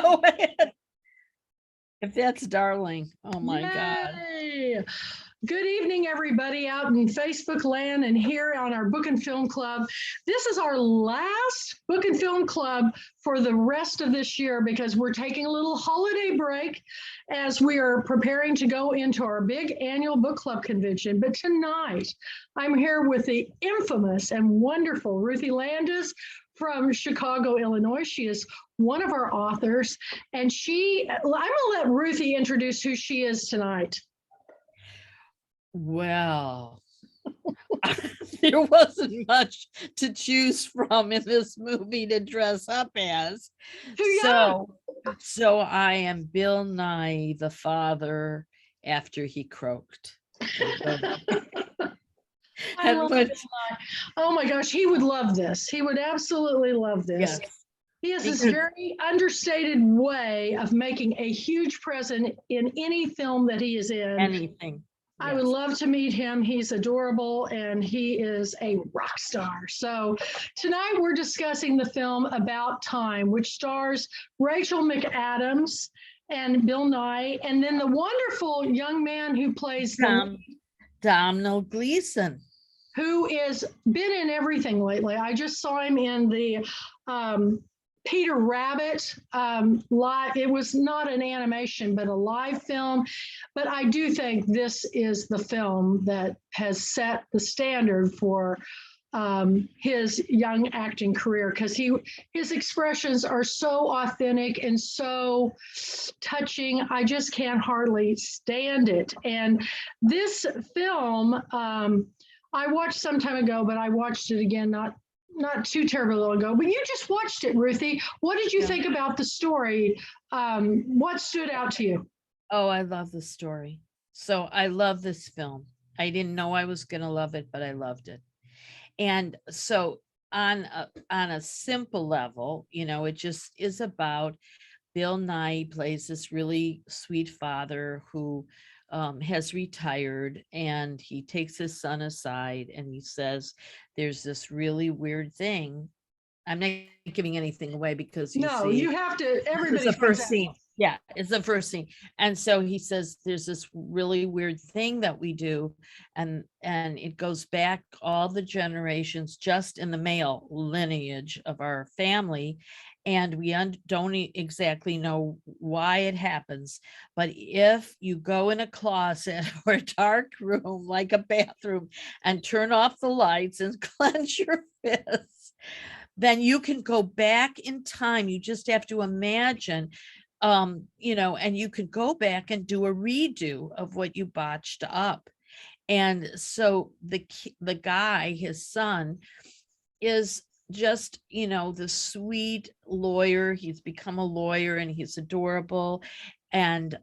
Go ahead. If that's darling, oh my God. Yay! Good evening, everybody out in Facebook land and here on our Book and Film Club. This is our last Book and Film Club for the rest of this year because we're taking a little holiday break as we are preparing to go into our big annual book club convention. But tonight, I'm here with the infamous and wonderful Ruthie Landis from Chicago, Illinois. She is one of our authors, and I'm going to let Ruthie introduce who she is tonight. Well, there wasn't much to choose from in this movie to dress up as. So I am Bill Nye, the father after he croaked. I love Bill Nye. Oh my gosh, he would love this. He would absolutely love this. Yes. He has this very understated way of making a huge presence in any film that he is in. Anything. I would love to meet him. He's adorable and he is a rock star. So tonight we're discussing the film About Time, which stars Rachel McAdams and Bill Nye, and then the wonderful young man who plays Domhnall Gleeson, who is been in everything lately. I just saw him in the Peter Rabbit live. It was not an animation, but a live film. But I do think this is the film that has set the standard for his young acting career, because his expressions are so authentic and so touching. I just can't hardly stand it. And this film, I watched some time ago, but I watched it again not too terribly long ago, but you just watched it, Ruthie. What did you think about the story? What stood out to you? Oh, I love the story. So I love this film. I didn't know I was going to love it, but I loved it. And so on a simple level, it just is about Bill Nye plays this really sweet father who has retired, and he takes his son aside and he says, there's this really weird thing. I'm not giving anything away because you have to, everybody's the first scene. Yeah, it's the first scene. And so he says, there's this really weird thing that we do. And it goes back all the generations just in the male lineage of our family. And we don't exactly know why it happens. But if you go in a closet or a dark room, like a bathroom, and turn off the lights and clench your fists, then you can go back in time. You just have to imagine, and you could go back and do a redo of what you botched up. And so the guy, his son, is just, the sweet lawyer. He's become a lawyer and he's adorable. And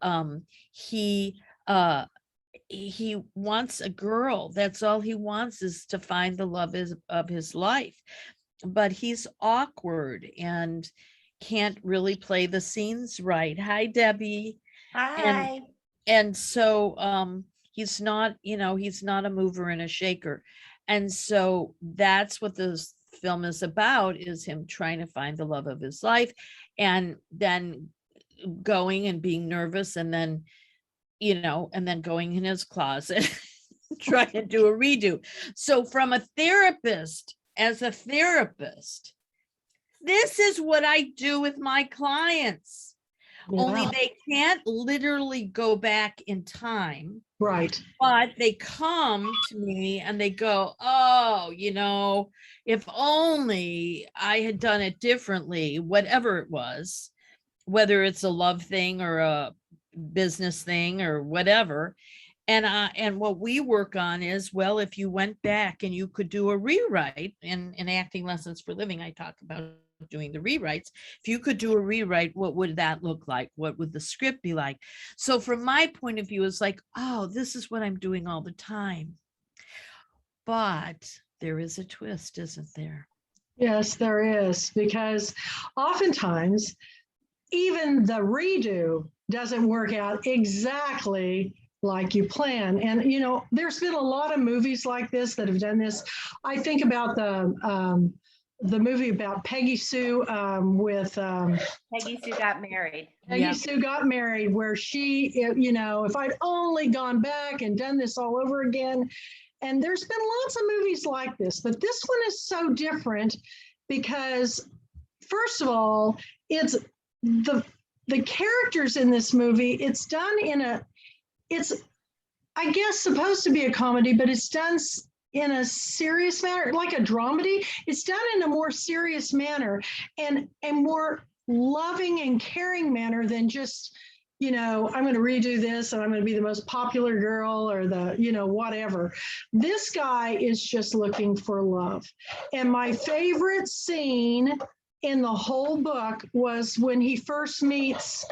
he wants a girl. That's all he wants, is to find the love of his life. But he's awkward and can't really play the scenes right. Hi, Debbie. Hi. And so he's not a mover and a shaker. And so that's what this film is about, is him trying to find the love of his life, and then going and being nervous, and then going in his closet trying to do a redo. So from a therapist, as a therapist, this is what I do with my clients. Yeah. Only they can't literally go back in time. Right. But they come to me and they go, oh, if only I had done it differently, whatever it was, whether it's a love thing or a business thing or whatever. And what we work on is, well, if you went back and you could do a rewrite in Acting Lessons for Living, I talk about doing the rewrites. If you could do a rewrite, what would that look like? What would the script be like? So from my point of view, it's like, oh, this is what I'm doing all the time. But there is a twist, isn't there? Yes, there is, because oftentimes even the redo doesn't work out exactly like you plan. And, there's been a lot of movies like this that have done this. I think about the the movie about Peggy Sue with Peggy Sue Got Married. Peggy Sue Got Married, where she, if I'd only gone back and done this all over again. And there's been lots of movies like this, but this one is so different because, first of all, it's the characters in this movie. It's done it's, I guess, supposed to be a comedy, but it's done in a serious manner, like a dramedy. It's done in a more serious manner and more loving and caring manner than just, I'm going to redo this and I'm going to be the most popular girl or the, whatever. This guy is just looking for love. And my favorite scene in the whole book was when he first meets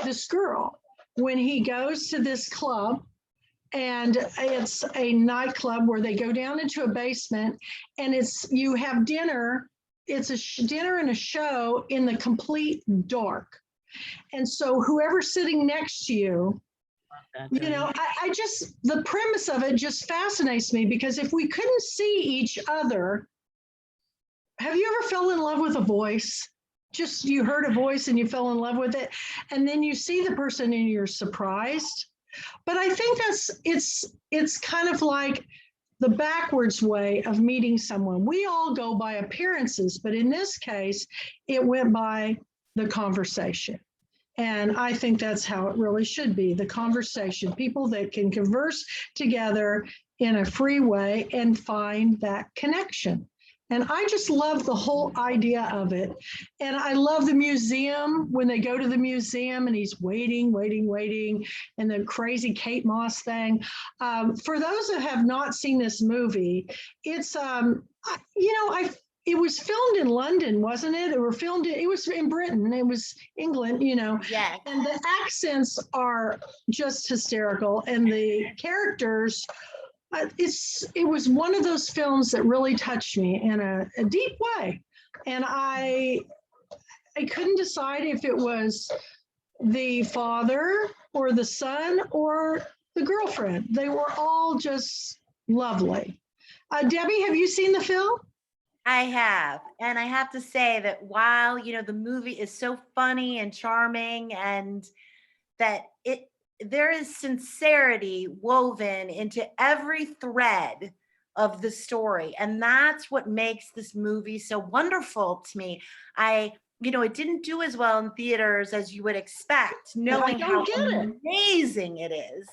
this girl, when he goes to this club, and it's a nightclub where they go down into a basement, and you have dinner. It's a dinner and a show in the complete dark. And so whoever's sitting next to you, I just, the premise of it just fascinates me, because if we couldn't see each other, have you ever fell in love with a voice? Just, you heard a voice and you fell in love with it, and then you see the person and you're surprised. But I think it's kind of like the backwards way of meeting someone. We all go by appearances, but in this case, it went by the conversation. And I think that's how it really should be, the conversation, people that can converse together in a free way and find that connection. And I just love the whole idea of it. And I love the museum, when they go to the museum and he's waiting, and the crazy Kate Moss thing. For those that have not seen this movie, it's, it was filmed in London, wasn't it? It was in Britain, it was England, Yeah. And the accents are just hysterical. And the characters, it was one of those films that really touched me in a deep way. And I couldn't decide if it was the father or the son or the girlfriend. They were all just lovely. Debbie, have you seen the film? I have. And I have to say that while, the movie is so funny and charming, and that there is sincerity woven into every thread of the story. And that's what makes this movie so wonderful to me. It didn't do as well in theaters as you would expect, knowing how amazing it is.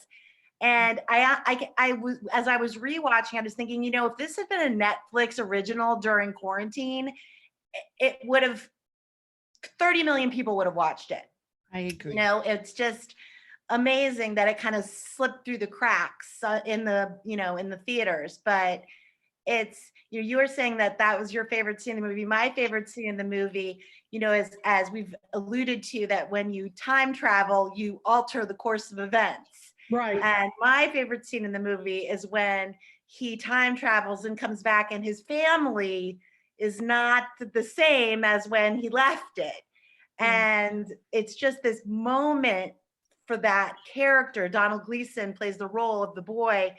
And I was, as I was rewatching, I was thinking, if this had been a Netflix original during quarantine, it would have, 30 million people would have watched it. I agree. It's just amazing that it kind of slipped through the cracks in the theaters. But it's, you were saying that was your favorite scene in the movie. My favorite scene in the movie, as we've alluded to, that when you time travel, you alter the course of events. Right. And my favorite scene in the movie is when he time travels and comes back and his family is not the same as when he left it. And it's just this moment for that character. Donald Gleason plays the role of the boy,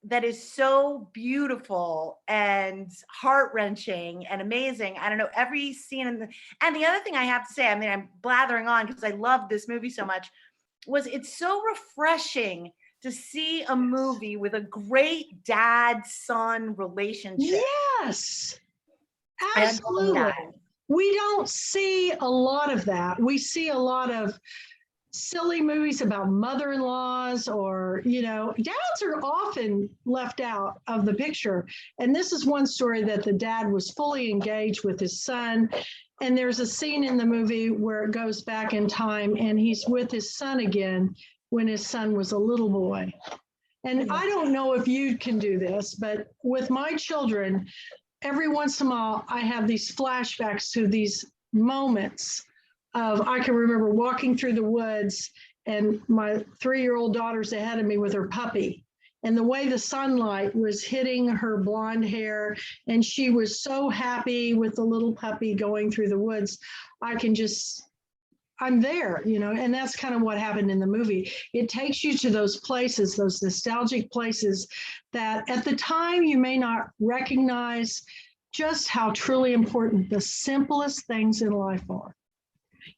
that is so beautiful and heart-wrenching and amazing. I don't know, every scene and the other thing I have to say, I'm blathering on because I love this movie so much, was it's so refreshing to see a movie with a great dad-son relationship. Yes, absolutely. We don't see a lot of that. We see a lot of silly movies about mother-in-laws, or, dads are often left out of the picture. And this is one story that the dad was fully engaged with his son. And there's a scene in the movie where it goes back in time and he's with his son again when his son was a little boy. And I don't know if you can do this, but with my children, every once in a while, I have these flashbacks to these moments of, I can remember walking through the woods and my 3-year-old daughter's ahead of me with her puppy. And the way the sunlight was hitting her blonde hair, and she was so happy with the little puppy going through the woods. I'm there, and that's kind of what happened in the movie. It takes you to those places, those nostalgic places that at the time you may not recognize, just how truly important the simplest things in life are.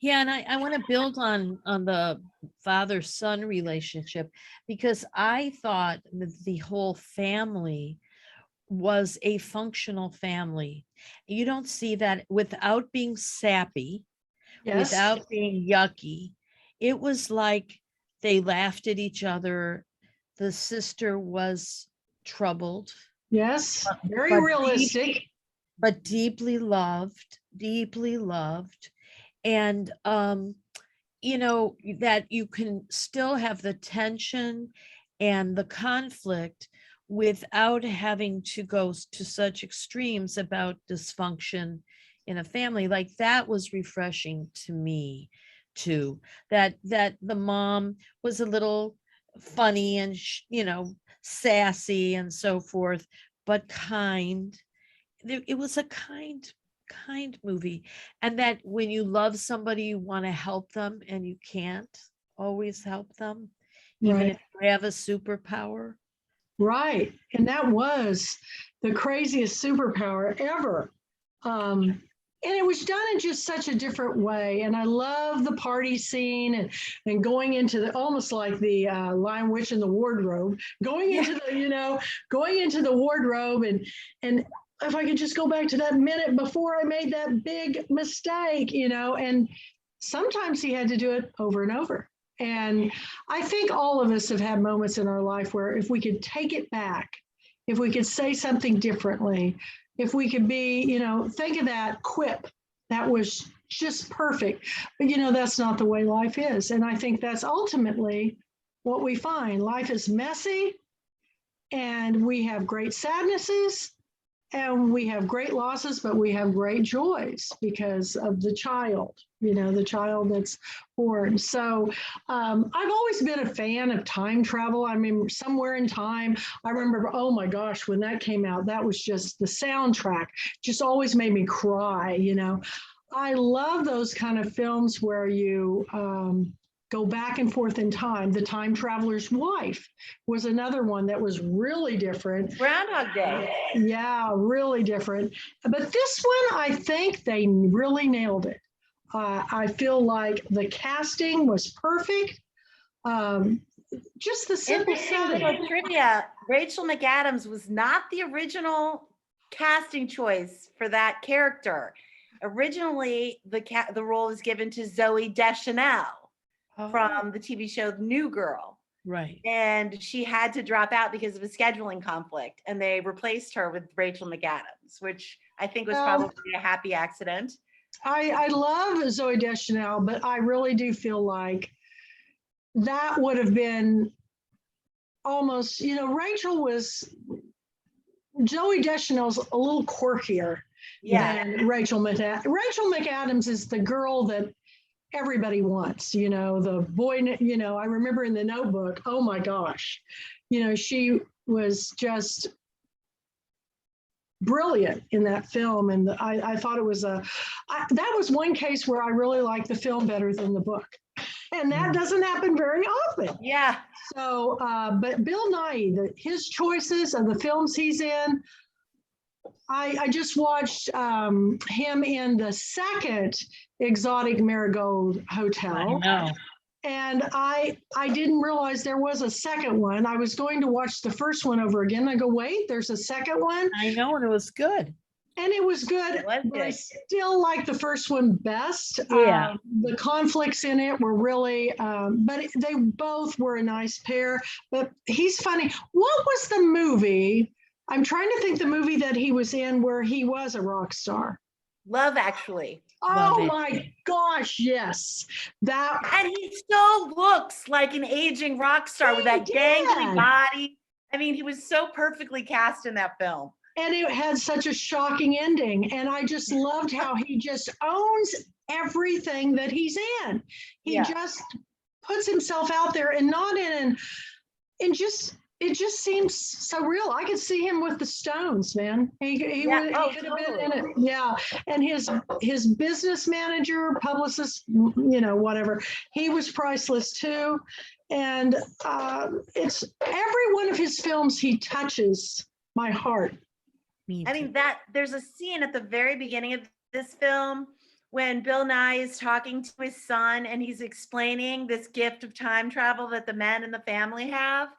Yeah, and I want to build on the father-son relationship, because I thought that the whole family was a functional family. You don't see that without being sappy, Yes. without being yucky. It was like they laughed at each other. The sister was troubled, Yes. Very but realistic. but deeply loved, deeply loved. And you know, that you can still have the tension and the conflict without having to go to such extremes about dysfunction in a family. Like, that was refreshing to me too, that the mom was a little funny and you know, sassy and so forth, but kind. It was a kind movie, and that when you love somebody, you want to help them and you can't always help them, even Right. if you have a superpower. Right. And that was the craziest superpower ever. And it was done in just such a different way. And I love the party scene and going into the, almost like the Lion Witch in the wardrobe, going into the, you know, going into the wardrobe and if I could just go back to that minute before I made that big mistake, you know, and sometimes he had to do it over and over. And I think all of us have had moments in our life where if we could take it back, if we could say something differently, if we could be, you know, think of that quip that was just perfect. But, you know, that's not the way life is. And I think that's ultimately what we find. Life is messy and we have great sadnesses and we have great losses, but we have great joys because of the child, you know, the child that's born. So I've always been a fan of time travel. I mean, Somewhere in Time, I remember, oh my gosh, when that came out, that was just the soundtrack, just always made me cry, you know. I love those kind of films where you go back and forth in time. The Time Traveler's Wife was another one that was really different. Groundhog Day. Yeah, really different. But this one, I think they really nailed it. I feel like the casting was perfect. Just the simple Interesting setting. little trivia. Rachel McAdams was not the original casting choice for that character. Originally, the role was given to Zoe Deschanel from the TV show New Girl. Right. And she had to drop out because of a scheduling conflict. And they replaced her with Rachel McAdams, which I think was probably a happy accident. I love Zoe Deschanel, but I really do feel like that would have been almost, you know, Zoe Deschanel's a little quirkier than Rachel McAdams. Rachel McAdams is the girl that everybody wants, you know, the boy, you know, I remember in The Notebook, oh my gosh, you know, she was just brilliant in that film. And I thought it was that was one case where I really liked the film better than the book. And that doesn't happen very often. Yeah. So, but Bill Nighy, his choices of the films he's in, I just watched him in the second Exotic Marigold Hotel. I know. And I didn't realize there was a second one. I was going to watch the first one over again. I go, wait, there's a second one. I know, and it was good. And it was good, but I still like the first one best. Yeah. The conflicts in it were really, but they both were a nice pair. But he's funny. What was the movie? I'm trying to think the movie that he was in where he was a rock star. Love Actually. Oh my gosh, yes. And he still looks like an aging rock star with that gangly body. I mean, he was so perfectly cast in that film. And it had such a shocking ending. And I just loved how he just owns everything that he's in. He just puts himself out there and not it just seems so real. I could see him with the Stones, man. He could have been in it. Yeah. And his business manager, publicist, you know, whatever, he was priceless too. And it's every one of his films, he touches my heart. Me I too. mean, that there's a scene at the very beginning of this film when Bill Nye is talking to his son and he's explaining this gift of time travel that the men in the family have.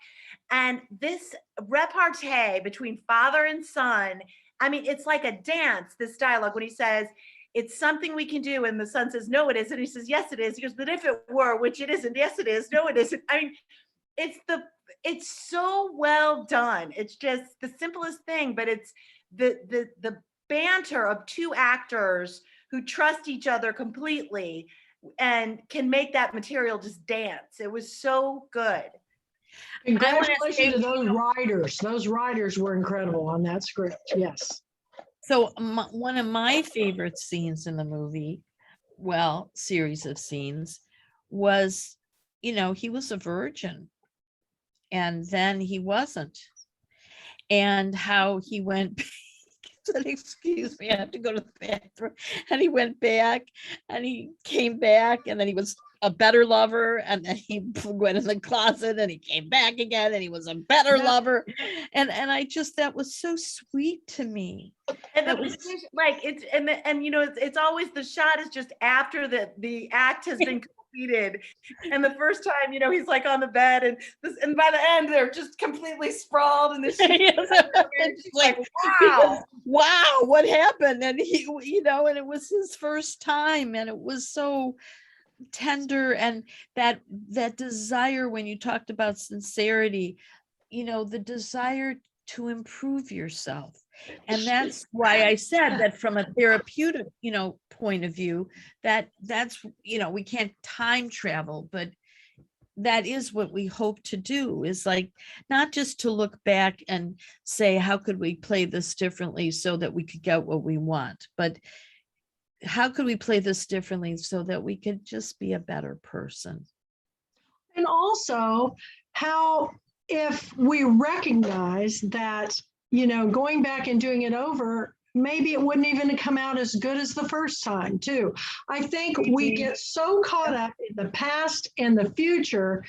And this repartee between father and son, I mean, it's like a dance, this dialogue when he says, it's something we can do. And the son says, no, it isn't. He says, yes, it is. He goes, but if it were, which it isn't, yes, it is. No, it isn't. I mean, it's so well done. It's just the simplest thing, but it's the banter of two actors who trust each other completely and can make that material just dance. It was so good. Congratulations to those writers. Those writers were incredible on that script. Yes. So one of my favorite scenes in the movie, well, series of scenes, was, he was a virgin and then he wasn't. And how he went, said, excuse me, I have to go to the bathroom. And he went back and he came back and then he was a better lover. And then he went in the closet and he came back again and he was a better lover. And I just, that was so sweet to me. And That the was- position, like it's it's always the shot is just after the act has been completed. And the first time, he's like on the bed and by the end they're just completely sprawled and the sheet. It's like, wow. Wow, what happened? And he, and it was his first time and it was so tender. And that desire, when you talked about sincerity, the desire to improve yourself. And that's why I said that from a therapeutic, point of view, that's, we can't time travel, but that is what we hope to do, is like, not just to look back and say, how could we play this differently so that we could get what we want, but how could we play this differently so that we could just be a better person? And also how, if we recognize that, going back and doing it over, maybe it wouldn't even come out as good as the first time too. I think we get so caught up in the past and the future,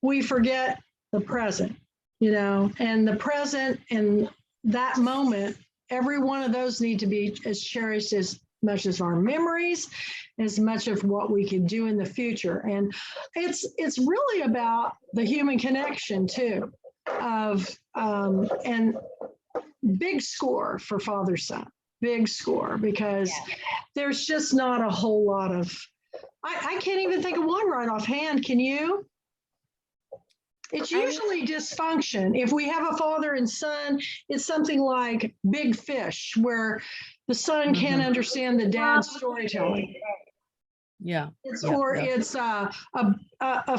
we forget the present, and the present and that moment, every one of those need to be as cherished as much as our memories, as much of what we can do in the future. And it's really about the human connection too, of and big score for father son, big score, because there's just not a whole lot of, I can't even think of one right offhand. Can you? It's usually dysfunction. If we have a father and son, it's something like Big Fish, where the son can't understand the dad's storytelling. Yeah. It's a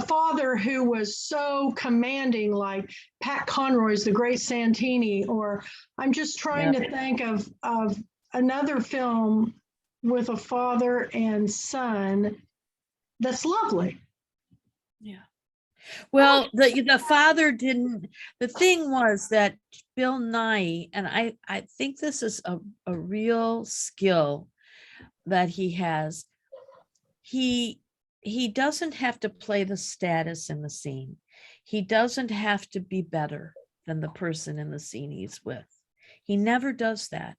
father who was so commanding, like Pat Conroy's The Great Santini, or I'm just trying to think of another film with a father and son that's lovely. Yeah. Well, the father didn't, the thing was that Bill Nye, and I think this is a real skill that he has. He doesn't have to play the status in the scene. He doesn't have to be better than the person in the scene he's with. He never does that.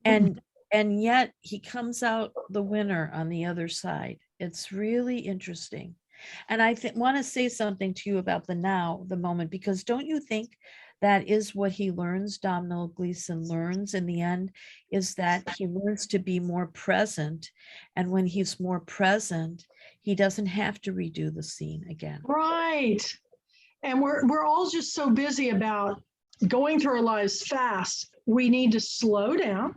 And yet he comes out the winner on the other side. It's really interesting. And I want to say something to you about the now, the moment, because don't you think that is what he learns, Domhnall Gleeson learns in the end, is that he learns to be more present. And when he's more present, he doesn't have to redo the scene again. Right. And we're all just so busy about going through our lives fast. We need to slow down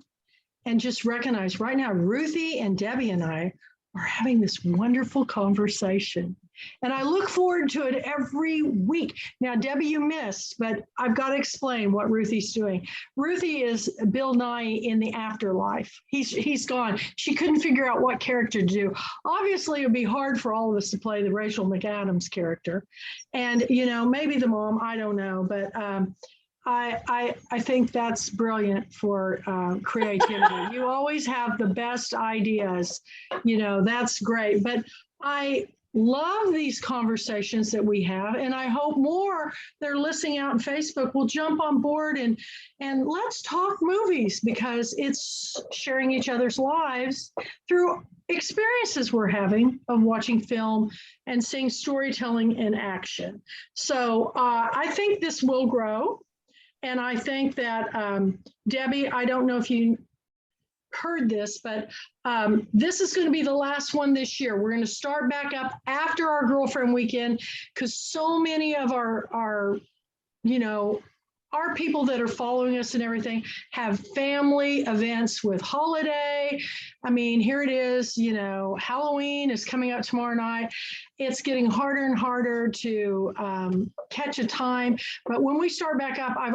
and just recognize right now, Ruthie and Debbie and I are having this wonderful conversation. And I look forward to it every week. Now, Debbie, you missed, but I've got to explain what Ruthie's doing. Ruthie is Bill Nye in the afterlife. He's gone. She couldn't figure out what character to do. Obviously, it would be hard for all of us to play the Rachel McAdams character. And, maybe the mom, I don't know, but I think that's brilliant for creativity. You always have the best ideas, that's great. But love these conversations that we have, and I hope more that are listening out on Facebook will jump on board and let's talk movies, because it's sharing each other's lives through experiences we're having of watching film and seeing storytelling in action. So I think this will grow, and I think that Debbie, I don't know if you heard this, but this is going to be the last one this year. We're going to start back up after our girlfriend weekend, because so many of our our people that are following us and everything have family events with holiday. I mean, here it is, Halloween is coming up tomorrow night. It's getting harder and harder to catch a time. But when we start back up, I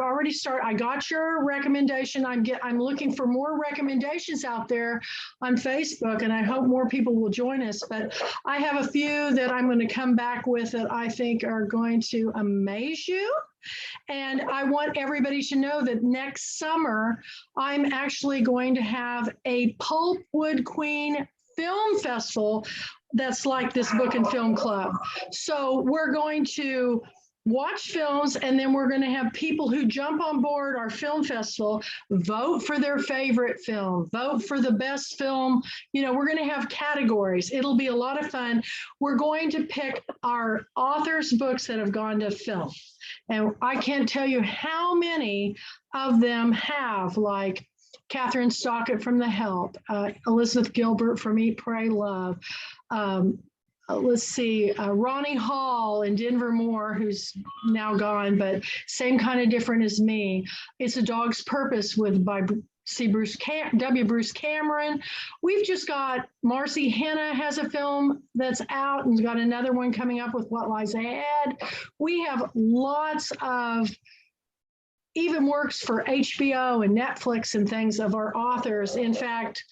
got your recommendation. I'm looking for more recommendations out there on Facebook, and I hope more people will join us. But I have a few that I'm going to come back with that I think are going to amaze you. And I want everybody to know that next summer, I'm actually going to have a Pulpwood Queen Film Festival that's like this book and film club. So we're going to watch films, and then we're going to have people who jump on board our film festival, vote for their favorite film, vote for the best film. We're going to have categories. It'll be a lot of fun. We're going to pick our authors' books that have gone to film. And I can't tell you how many of them have, like Catherine Stockett from The Help, Elizabeth Gilbert from Eat, Pray, Love, let's see, Ronnie Hall and Denver Moore, who's now gone, but same kind of different as me. It's a Dog's Purpose by W. Bruce Cameron. We've just got Marcy Henna has a film that's out, and got another one coming up with What Lies Ahead. We have lots of even works for HBO and Netflix and things of our authors. In fact,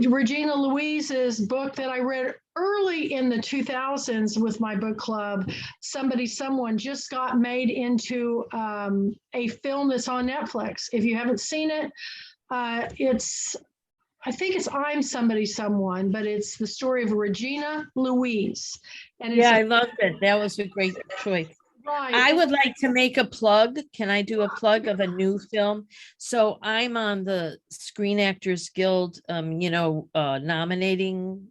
Regina Louise's book that I read early in the 2000s with my book club, Someone, just got made into a film that's on Netflix. If you haven't seen it, I think it's I'm Somebody, Someone, but it's the story of Regina Louise. And it's I loved it. That was a great choice. Right. I would like to make a plug. Can I do a plug of a new film? So I'm on the Screen Actors Guild, nominating,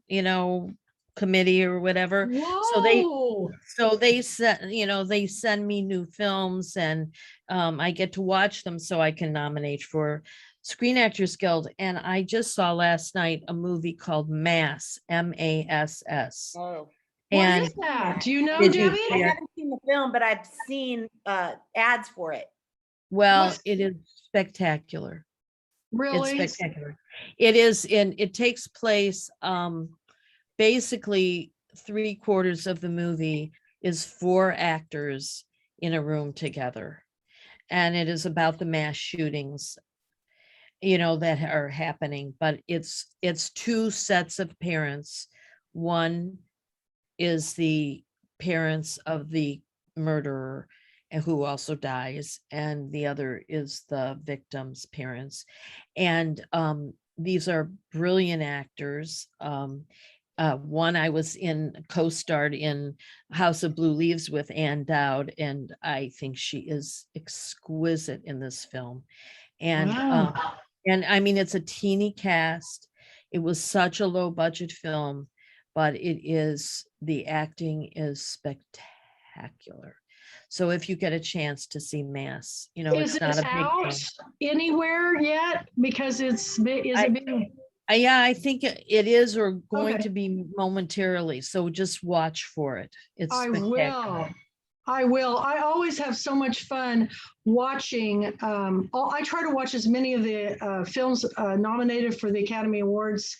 committee or whatever. Whoa. So they send me new films, and I get to watch them so I can nominate for Screen Actors Guild. And I just saw last night a movie called Mass, MASS. Oh. What is that? Do you know, Did you Debbie? I haven't seen the film, but I've seen ads for it. Well, it is spectacular. Really? It's spectacular. It takes place, basically 3/4 of the movie is 4 actors in a room together. And it is about the mass shootings, that are happening, but it's 2 sets of parents. One is the parents of the murderer, and who also dies, and the other is the victim's parents. And these are brilliant actors. One I was co-starred in House of Blue Leaves with Ann Dowd, and I think she is exquisite in this film. And Wow. and I mean, it's a teeny cast. It was such a low budget film, but the acting is spectacular. So if you get a chance to see Mass, Is it's not it a big out film. anywhere yet? Because is it being? Yeah, I think it is, or going Okay. to be momentarily. So just watch for it. It's I spectacular. will. I always have so much fun watching. I try to watch as many of the films nominated for the Academy Awards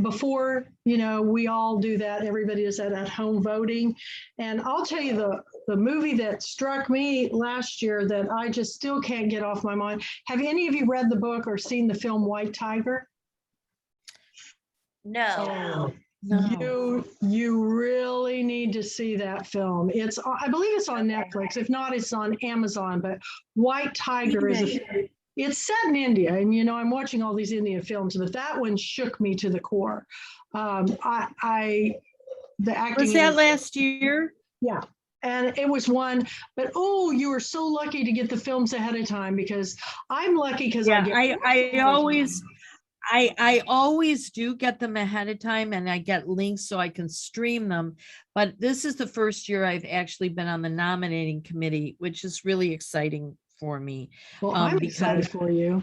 before, we all do that. Everybody does that at home voting. And I'll tell you the movie that struck me last year that I just still can't get off my mind. Have any of you read the book or seen the film White Tiger? No. No. You really need to see that film. I believe it's on Netflix. If not, it's on Amazon. But White Tiger is it's set in India, and I'm watching all these Indian films, but that one shook me to the core. The acting Was that last year? yeah. And it was one, but oh, you were so lucky to get the films ahead of time, because I'm lucky because Yeah, I always do get them ahead of time, and I get links so I can stream them. But this is the first year I've actually been on the nominating committee, which is really exciting for me. Well, I'm excited because for you.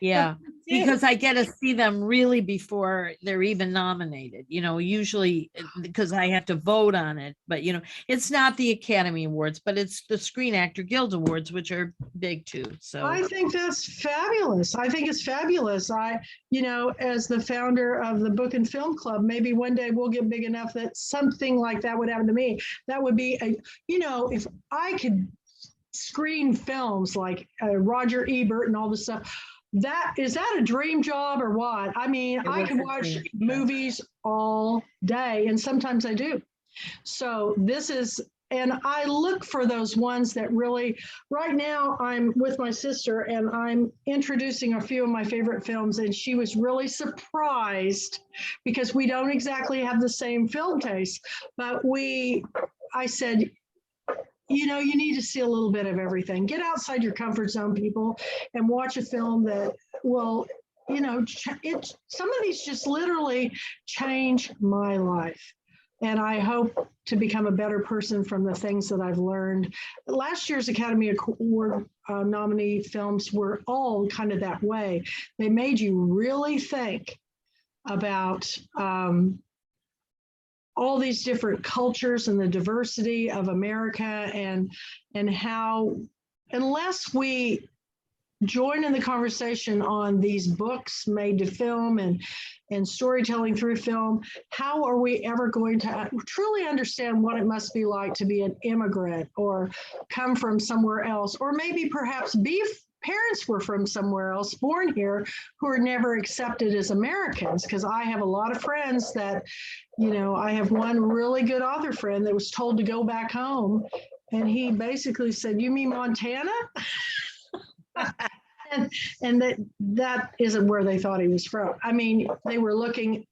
yeah, because I get to see them really before they're even nominated, usually because I have to vote on it. But, it's not the Academy Awards, but it's the Screen Actor Guild Awards, which are big too. So I think that's fabulous. I think it's fabulous. As the founder of the Book and Film Club, maybe one day we'll get big enough that something like that would happen to me. That would be if I could screen films like Roger Ebert and all this stuff. Is that a dream job or what? I mean, I can watch movies all day, and sometimes I do. So and I look for those ones that really, right now I'm with my sister and I'm introducing a few of my favorite films, and she was really surprised because we don't exactly have the same film taste, but I said, you need to see a little bit of everything. Get outside your comfort zone, people, and watch a film that will, some of these just literally change my life. And I hope to become a better person from the things that I've learned. Last year's Academy Award nominee films were all kind of that way. They made you really think about all these different cultures and the diversity of America, and how, unless we join in the conversation on these books made to film and storytelling through film, how are we ever going to truly understand what it must be like to be an immigrant or come from somewhere else, or maybe perhaps parents were from somewhere else, born here, who are never accepted as Americans? Because I have a lot of friends that, I have one really good author friend that was told to go back home, and he basically said, "You mean Montana?" and that isn't where they thought he was from. I mean, they were looking.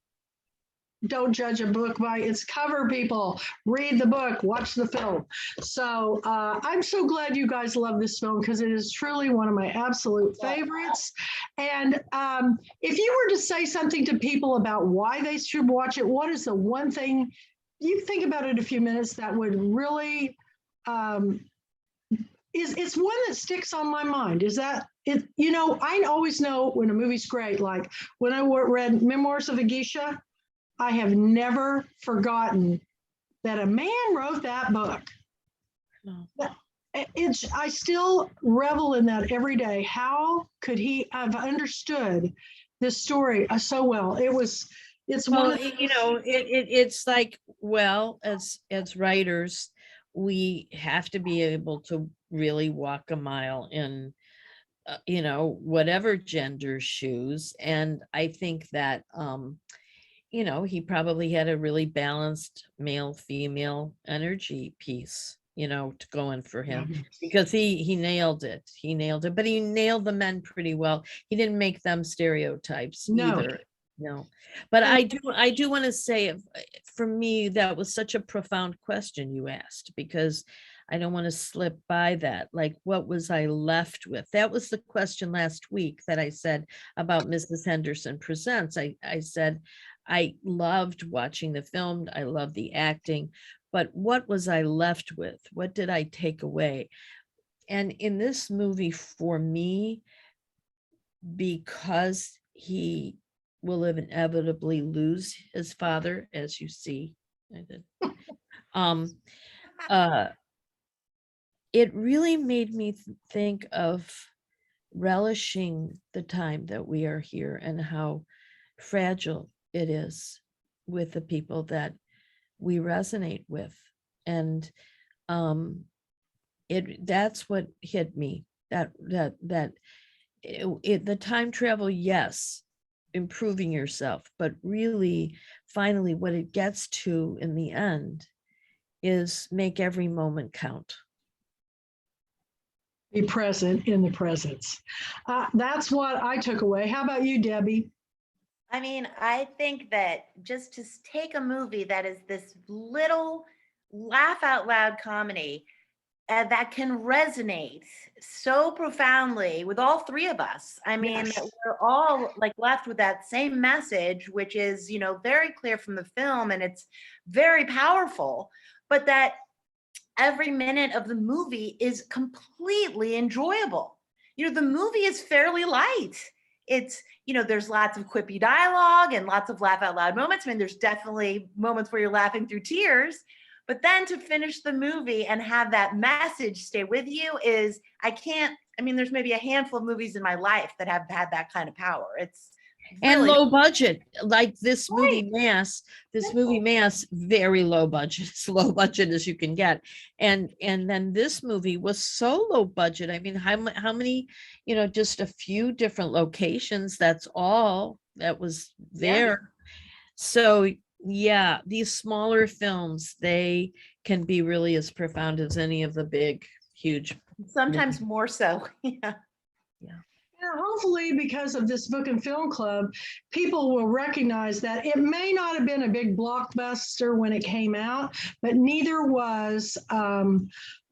Don't judge a book by its cover, people. Read the book, watch the film. So I'm so glad you guys love this film, because it is truly one of my absolute favorites. And if you were to say something to people about why they should watch it, what is the one thing, you think about it a few minutes, that would really, it's one that sticks on my mind. Is that it? I always know when a movie's great, like when I read Memoirs of a Geisha, I have never forgotten that a man wrote that book. No. I still revel in that every day. How could he have understood this story so well? It's Well, one of it's like, well, as writers, we have to be able to really walk a mile in whatever gender shoes. And I think that he probably had a really balanced male female energy piece, to go in for him, because he nailed it. But he nailed the men pretty well. He didn't make them stereotypes either. No, but I do want to say, for me, that was such a profound question you asked, because I don't want to slip by that. Like, what was I left with? That was the question last week that I said about Mrs. Henderson Presents. I said, I loved watching the film. I loved the acting, but what was I left with? What did I take away? And in this movie, for me, because he will inevitably lose his father, as you see, it really made me think of relishing the time that we are here and how fragile it is with the people that we resonate with. And that's what hit me, that the time travel, yes, improving yourself, but really finally what it gets to in the end is make every moment count. Be present in the presence. That's what I took away. How about you, Debbie? I mean, I think that just to take a movie that is this little laugh out loud comedy that can resonate so profoundly with all three of us. I mean, Yes. we're all like left with that same message, which is, you know, very clear from the film and it's very powerful, but that every minute of the movie is completely enjoyable. You know, the movie is fairly light. It's, you know, there's lots of quippy dialogue and lots of laugh out loud moments. I mean, there's definitely moments where you're laughing through tears, but then to finish the movie and have that message stay with you is, I mean, there's maybe a handful of movies in my life that have had that kind of power. It's And really low budget, like this movie Right. Mass, very low budget, as low budget as you can get. And then this movie was so low budget. I mean, how many, you know, just a few different locations, that's all that was Yeah. there. So yeah, these smaller films, they can be really as profound as any of the big, huge. sometimes more so. Yeah. Yeah, hopefully, because of this book and film club, people will recognize that it may not have been a big blockbuster when it came out, but neither was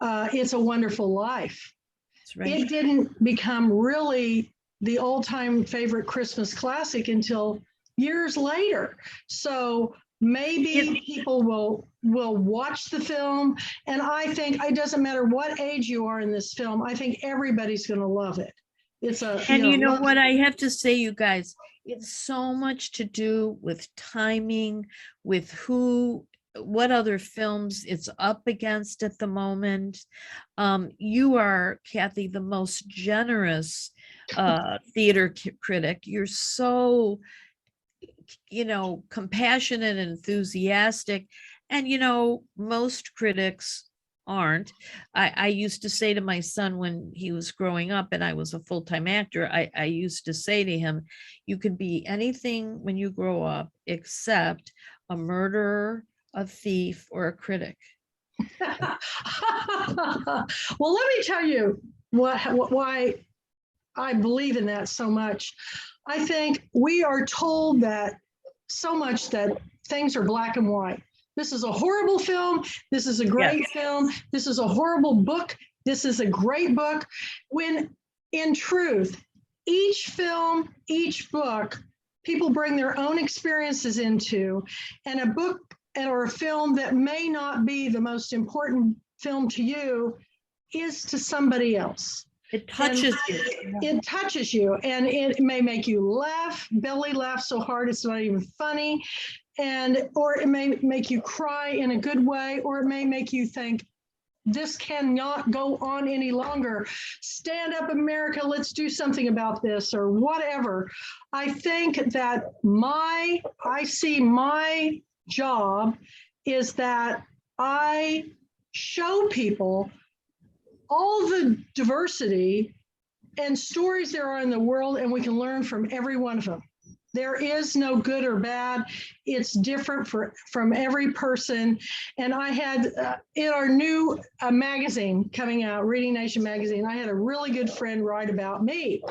It's a Wonderful Life. That's right. It didn't become really the all-time favorite Christmas classic until years later. So maybe people will watch the film, and I think it doesn't matter what age you are in this film. I think everybody's going to love it. It's a, And you know what I have to say, you guys, it's so much to do with timing, with what other films it's up against at the moment. You are, Kathy, the most generous theater critic. You're so, you know, compassionate and enthusiastic. And, you know, most critics aren't. I used to say to my son when he was growing up and I was a full-time actor, I used to say to him, you could be anything when you grow up except a murderer, a thief, or a critic. Well, let me tell you why I believe in that so much. I think we are told that so much that things are black and white. This is a horrible film. This is a great film. This is a horrible book. This is a great book. When in truth, each film, each book, people bring their own experiences into, and a book or a film that may not be the most important film to you is to somebody else. It touches you. It touches you, and it may make you laugh, belly laugh so hard it's not even funny. Or it may make you cry in a good way, or it may make you think, this cannot go on any longer. Stand up, America, let's do something about this, or whatever. I think that I see my job is that I show people all the diversity and stories there are in the world, and we can learn from every one of them. There is no good or bad. It's different from every person. And I had in our new magazine coming out, Reading Nation magazine, I had a really good friend write about me.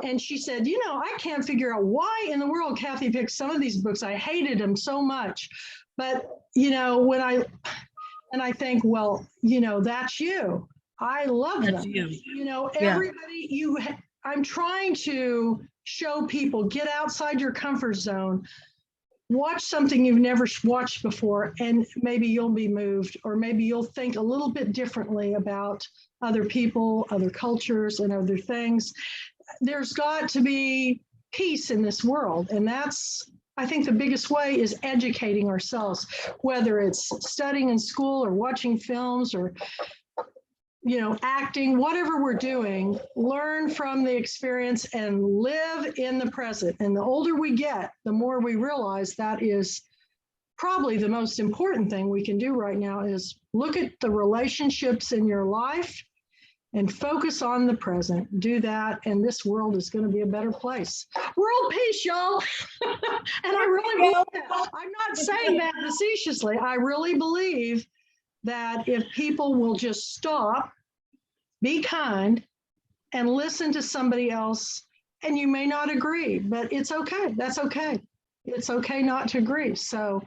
And she said, you know, I can't figure out why in the world Kathy picked some of these books. I hated them so much. But, you know, I think, well, you know, that's you. I love them. You know, everybody, I'm trying to show people, get outside your comfort zone, watch something you've never watched before, and maybe you'll be moved, or maybe you'll think a little bit differently about other people, other cultures, and other things. There's got to be peace in this world, and that's, I think, the biggest way is educating ourselves, whether it's studying in school or watching films or, you know, acting, whatever we're doing, learn from the experience and live in the present. And the older we get, the more we realize that is probably the most important thing we can do right now is look at the relationships in your life and focus on the present. Do that, and this world is going to be a better place. World peace, y'all. And I really believe that. I'm not saying that facetiously. I really believe that if people will just stop, be kind, and listen to somebody else. And you may not agree, but it's okay. That's okay. It's okay not to agree. So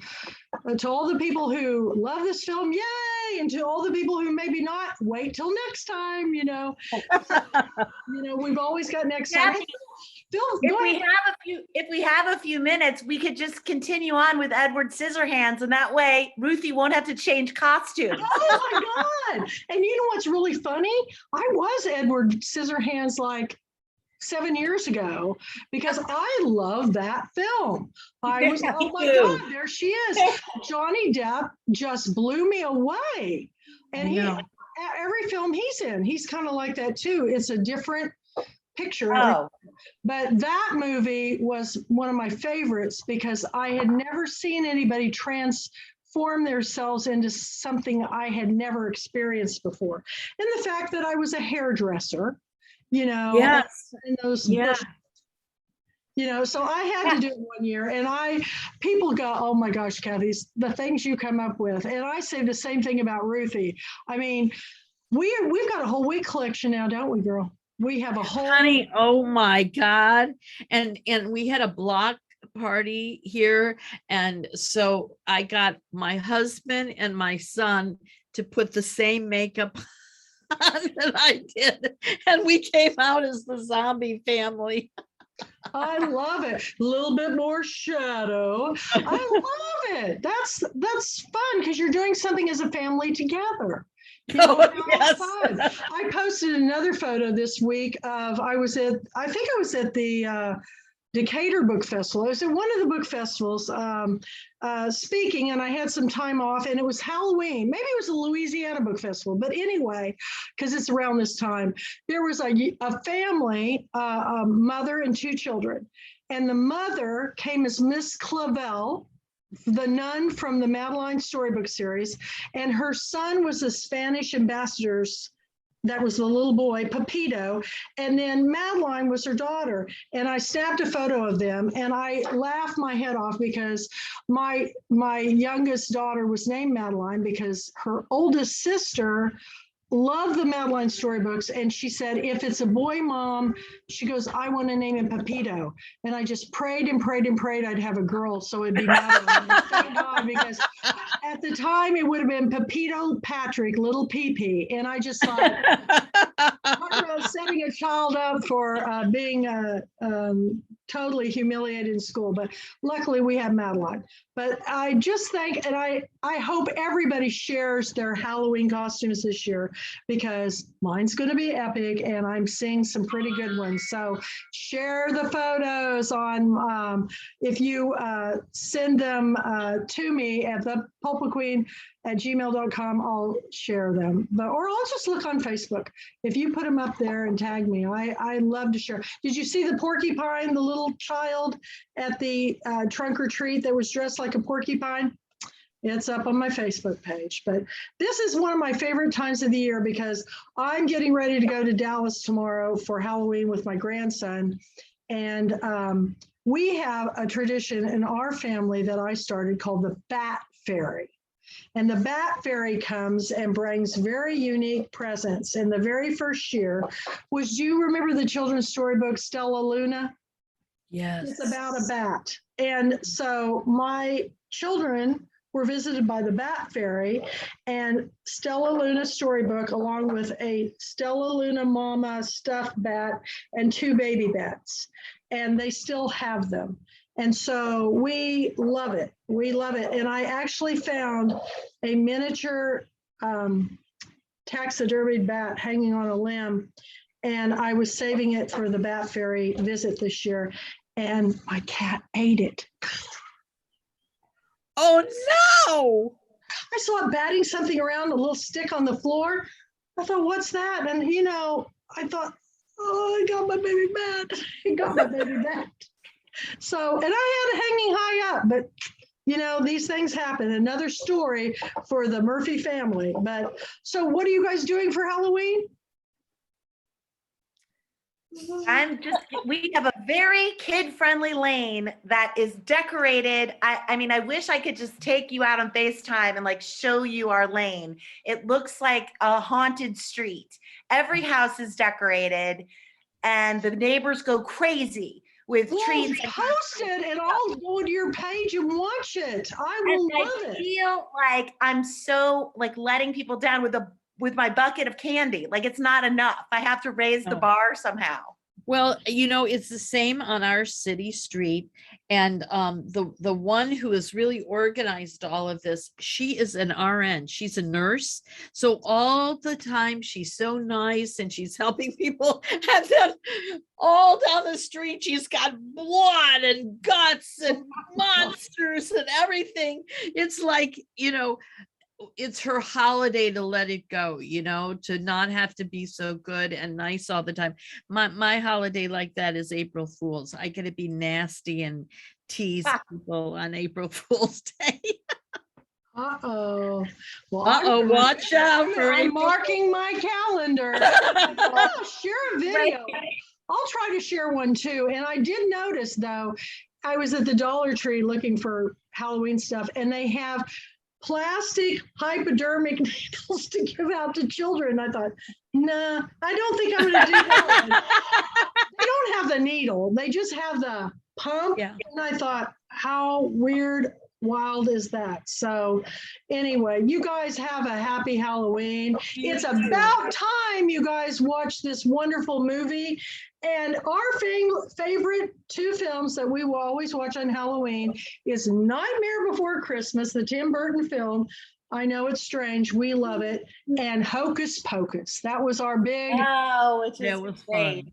to all the people who love this film, yay! And to all the people who maybe not, wait till next time, we've always got next time. Kathy, Phil, if go we ahead. have a few minutes, we could just continue on with Edward Scissorhands, and that way Ruthie won't have to change costumes. Oh my God. And you know what's really funny? I was Edward Scissorhands like 7 years ago because I love that film. I was, oh my God, there she is. Johnny Depp just blew me away. And every film he's in, he's kind of like that too. It's a different picture. Oh. But that movie was one of my favorites because I had never seen anybody transform themselves into something I had never experienced before. And the fact that I was a hairdresser, Yes. and those, Yeah. so I had to do it one year, and people go, oh my gosh, Kathy, the things you come up with. And I say the same thing about Ruthie. I mean, we've got a whole wig collection now, don't we, girl? We have a whole. Honey, oh my God. And we had a block party here. And so I got my husband and my son to put the same makeup on that I did. And we came out as the zombie family. I love it. A little bit more shadow. I love it. That's fun because you're doing something as a family together. Yes. I posted another photo this week of I think I was at the Decatur Book Festival. I was at one of the book festivals speaking, and I had some time off, and it was Halloween. Maybe it was the Louisiana Book Festival, but anyway, because it's around this time, there was a family, a mother and two children, and the mother came as Miss Clavel, the nun from the Madeline storybook series, and her son was the Spanish ambassador's. That was the little boy, Pepito, and then Madeline was her daughter. And I snapped a photo of them, and I laughed my head off because my youngest daughter was named Madeline because her oldest sister loved the Madeline storybooks, and she said, if it's a boy, Mom, she goes, I want to name him Pepito. And I just prayed and prayed and prayed I'd have a girl, so it'd be Madeline. Thank God, because at the time it would have been Pepito Patrick, little PP. And I just thought, talk about setting a child up for being totally humiliated in school. But luckily we have Madeline. But I just think, and I hope everybody shares their Halloween costumes this year, because mine's going to be epic, and I'm seeing some pretty good ones. So share the photos on, if you send them to me at the pulpwood@gmail.com, I'll share them. Or I'll just look on Facebook. If you put them up there and tag me, I love to share. Did you see the porcupine, the little child at the trunk or treat that was dressed like a porcupine? It's up on my Facebook page. But this is one of my favorite times of the year because I'm getting ready to go to Dallas tomorrow for Halloween with my grandson. And we have a tradition in our family that I started called the Bat Fairy. And the Bat Fairy comes and brings very unique presents. And the very first year was, do you remember the children's storybook Stella Luna? Yes. It's about a bat. And so my children were visited by the Bat Fairy, and Stella Luna storybook, along with a Stella Luna mama stuffed bat and 2 baby bats. And they still have them. And so we love it. We love it. And I actually found a miniature taxidermied bat hanging on a limb, and I was saving it for the Bat Fairy visit this year, and my cat ate it. Oh no! I saw it batting something around, a little stick on the floor. I thought, what's that? And I thought, oh, I got my baby bat. I got my baby bat. So, and I had it hanging high up, but these things happen. Another story for the Murphy family. But so what are you guys doing for Halloween? We have a very kid-friendly lane that is decorated. I mean, I wish I could just take you out on FaceTime and like show you our lane. It looks like a haunted street. Every house is decorated and the neighbors go crazy with trees. Well, post it and I'll go to your page and watch it. I will love I it. feel like I'm so like letting people down with my bucket of candy. Like it's not enough. I have to raise the Oh. bar somehow. Well, you know, it's the same on our city street. And the one who has really organized all of this, she is an RN. She's a nurse. So all the time she's so nice and she's helping people. And then all down the street, she's got blood and guts and monsters and everything. It's like, you know, it's her holiday to let it go, you know, to not have to be so good and nice all the time. My holiday like that is April Fool's. I get to be nasty and tease people on April Fool's Day. Uh-oh. Well, Uh-oh, watch out for I'm April. marking my calendar. I'll share a video. I'll try to share one too. And I did notice though, I was at the Dollar Tree looking for Halloween stuff and they have plastic hypodermic needles to give out to children. I thought, nah, I don't think I'm going to do that. They don't have the needle. They just have the pump. Yeah. And I thought, how weird, wild is that? So anyway, you guys have a happy Halloween. It's about time you guys watch this wonderful movie. And our favorite two films that we will always watch on Halloween is Nightmare Before Christmas, the Tim Burton film. I know it's strange. We love it. And Hocus Pocus. That was our big That was fun.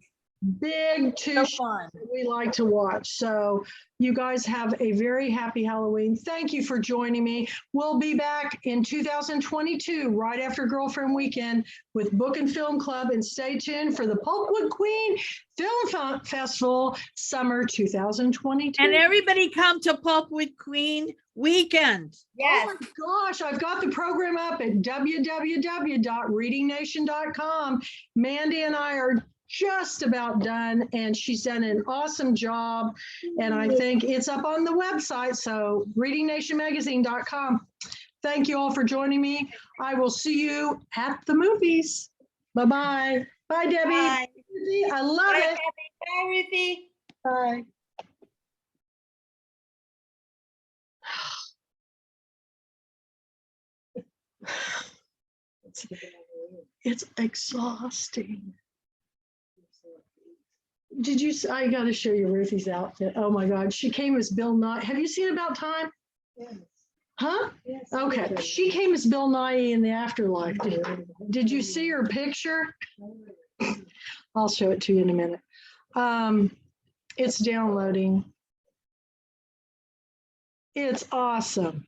big two shows that we like to watch. So you guys have a very happy Halloween. Thank you for joining me. We'll be back in 2022, right after Girlfriend Weekend with Book and Film Club. And stay tuned for the Pulpwood Queen Film Festival, summer 2022. And everybody come to Pulpwood Queen Weekend. Yes. Oh my gosh, I've got the program up at www.readingnation.com. Mandy and I are just about done and she's done an awesome job. And I think it's up on the website. So readingnationmagazine.com. Thank you all for joining me. I will see you at the movies. Bye-bye. Bye, Debbie. Bye. I love Bye, it. Bye, Ruthie. Bye. It's exhausting. Did you, I got to show you Ruthie's outfit. Oh my God. She came as Bill Nye. Have you seen About Time? Yes. Huh? Yes. Okay. She came as Bill Nye in the Afterlife. Did you see her picture? I'll show it to you in a minute. It's downloading. It's awesome.